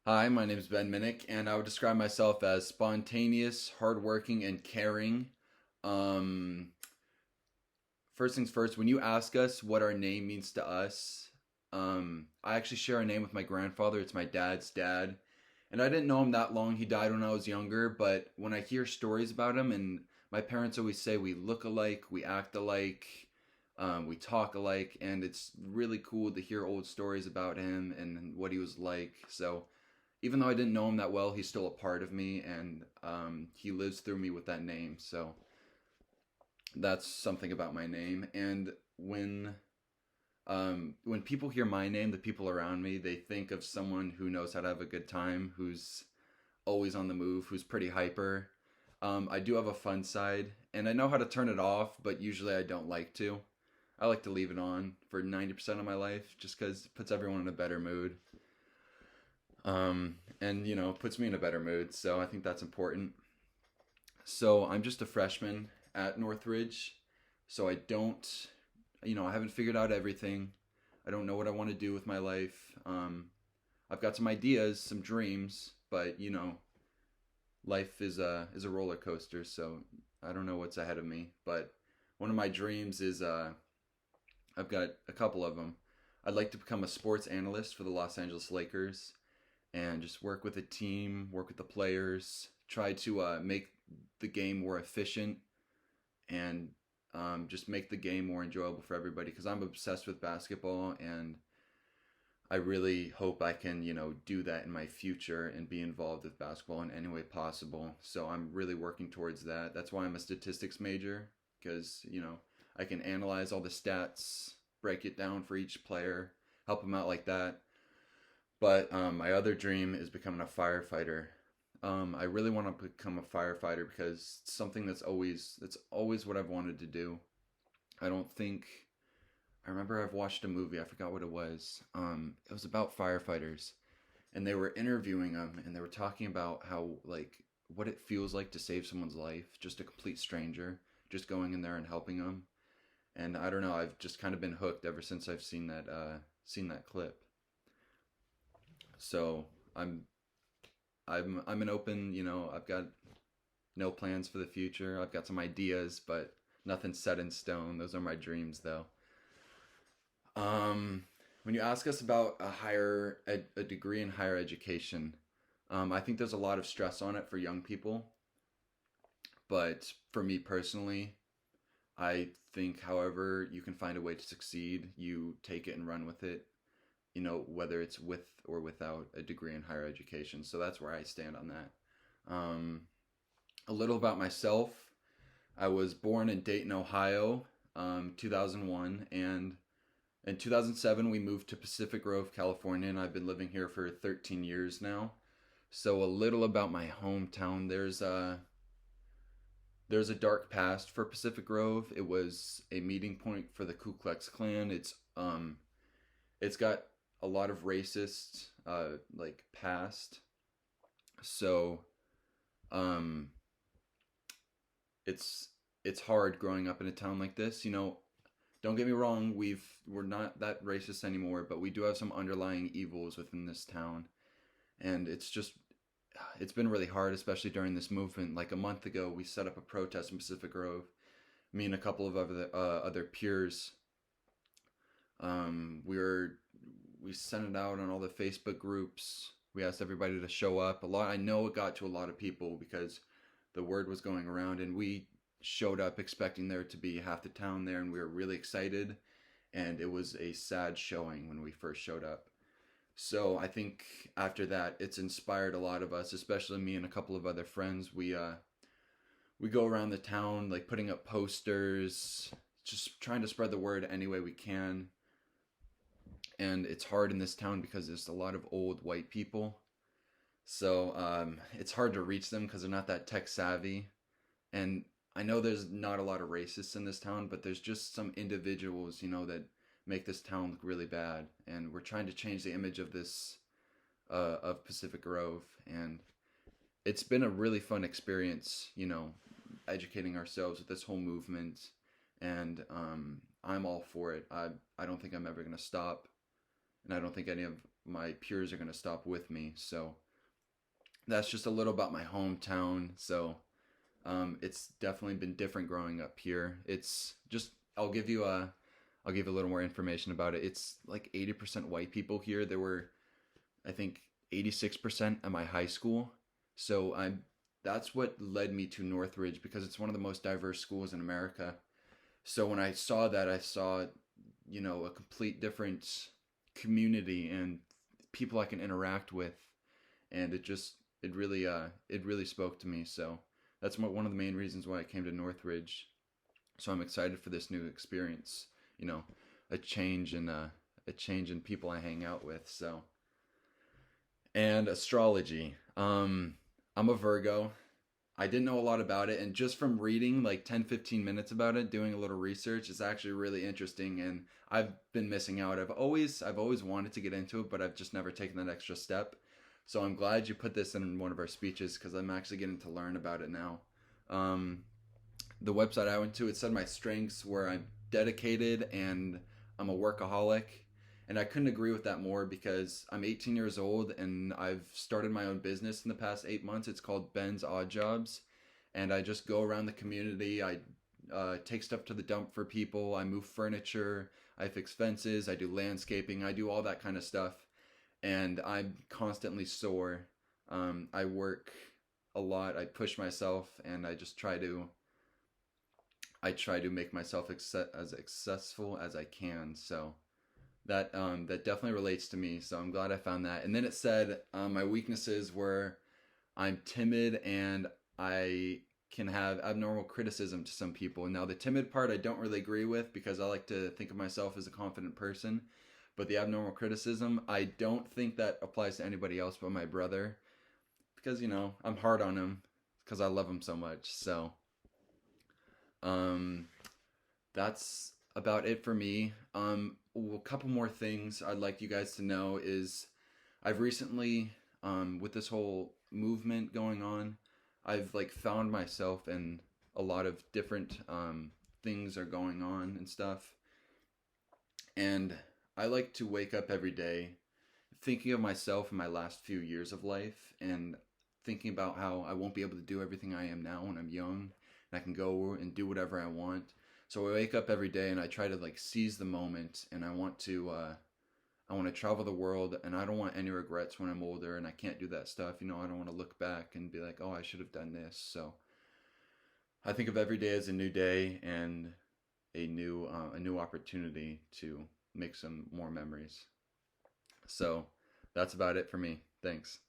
Hi, my name is Ben Minnick, and I would describe myself as spontaneous, hardworking, and caring. Um, First things first, when you ask us what our name means to us, I actually share a name with my grandfather. It's my dad's dad. And I didn't know him that long. He died when I was younger, but when I hear stories about him, and my parents always say we look alike, we act alike, we talk alike, and it's really cool to hear old stories about him and what he was like. So, even though I didn't know him that well, he's still a part of me, and he lives through me with that name. So that's something about my name. And when people hear my name, the people around me, they think of someone who knows how to have a good time, who's always on the move, who's pretty hyper. I do have a fun side, and I know how to turn it off, but usually I don't like to. I like to leave it on for 90% of my life just because it puts everyone in a better mood. And puts me in a better mood. So I think that's important. So I'm just a freshman at Northridge, so I don't, I haven't figured out everything. I don't know what I want to do with my life. I've got some ideas, some dreams, but life is a roller coaster. So I don't know what's ahead of me. But one of my dreams is I've got a couple of them. I'd like to become a sports analyst for the Los Angeles Lakers and just work with a team, work with the players, try to make the game more efficient and just make the game more enjoyable for everybody because I'm obsessed with basketball and I really hope I can, do that in my future and be involved with basketball in any way possible. So I'm really working towards that. That's why I'm a statistics major because, I can analyze all the stats, break it down for each player, help them out like that. But my other dream is becoming a firefighter. I really want to become a firefighter because it's something that's always what I've wanted to do. I don't think I remember I've watched a movie. I forgot what it was. It was about firefighters, and they were interviewing them, and they were talking about how what it feels like to save someone's life, just a complete stranger, just going in there and helping them. And I don't know. I've just kind of been hooked ever since I've seen that clip. So I'm I'm an open, I've got no plans for the future. I've got some ideas, but nothing set in stone. Those are my dreams though. Um when you ask us about a degree in higher education, I think there's a lot of stress on it for young people, but for me personally, I think however you can find a way to succeed, you take it and run with it, whether it's with or without a degree in higher education. So that's where I stand on that. Um, a little about myself. I was born in Dayton, Ohio, 2001, and in 2007 we moved to Pacific Grove, California, and I've been living here for 13 years now. So a little about my hometown. There's a dark past for Pacific Grove. It was a meeting point for the Ku Klux Klan. It's got a lot of racist past. So um it's it's hard growing up in a town like this. Don't get me wrong, we're not that racist anymore, but we do have some underlying evils within this town. And it's been really hard, especially during this movement. Like a month ago, we set up a protest in Pacific Grove. Me and a couple of other peers. We sent it out on all the Facebook groups. We asked everybody to show up. I know it got to a lot of people because the word was going around, and we showed up expecting there to be half the town there, and we were really excited. And it was a sad showing when we first showed up. So I think after that, it's inspired a lot of us, especially me and a couple of other friends. We go around the town like putting up posters, just trying to spread the word any way we can. And it's hard in this town because there's a lot of old white people. So it's hard to reach them because they're not that tech savvy. And I know there's not a lot of racists in this town, but there's just some individuals, that make this town look really bad. And we're trying to change the image of this of Pacific Grove, and it's been a really fun experience, educating ourselves with this whole movement. And I'm all for it. I don't think I'm ever gonna stop, and I don't think my peers are going to stop with me. So that's just a little about my hometown. So it's definitely been different growing up here. It's just I'll give a little more information about it. It's like 80% white people here. There were, I think, 86% at my high school. So that's what led me to Northridge, because it's one of the most diverse schools in America. So when I saw that, I saw, a complete different community and people I can interact with, and it really spoke to me. So that's one of the main reasons why I came to Northridge. So I'm excited for this new experience. You know, a change in a change in people I hang out with. So, and astrology. I'm a Virgo. I didn't know a lot about it, and just from reading like 10-15 minutes about it, doing a little research, it's actually really interesting, and I've been missing out. I've always wanted to get into it, but I've just never taken that extra step. So I'm glad you put this in one of our speeches, because I'm actually getting to learn about it now. Um, the website I went to, it said my strengths were I'm dedicated and I'm a workaholic. And I couldn't agree with that more, because I'm 18 years old and I've started my own business in the past 8 months. It's called Ben's Odd Jobs. And I just go around the community. I take stuff to the dump for people. I move furniture. I fix fences. I do landscaping. I do all that kind of stuff. And I'm constantly sore. I work a lot. I push myself, and I try to make myself as successful as I can. So that definitely relates to me. So I'm glad I found that. And then it said my weaknesses were I'm timid and I can have abnormal criticism to some people. Now the timid part I don't really agree with, because I like to think of myself as a confident person. But the abnormal criticism, I don't think that applies to anybody else but my brother, because I'm hard on him because I love him so much. So um, that's about it for me. A couple more things I'd like you guys to know is I've recently, with this whole movement going on, I've like found myself in a lot of different things are going on and stuff. And I like to wake up every day thinking of myself in my last few years of life, and thinking about how I won't be able to do everything I am now when I'm young, and I can go and do whatever I want. So I wake up every day and I try to like seize the moment, and I want to travel the world, and I don't want any regrets when I'm older and I can't do that stuff. I don't want to look back and be like, oh, I should have done this. So I think of every day as a new day and a new opportunity to make some more memories. So that's about it for me. Thanks.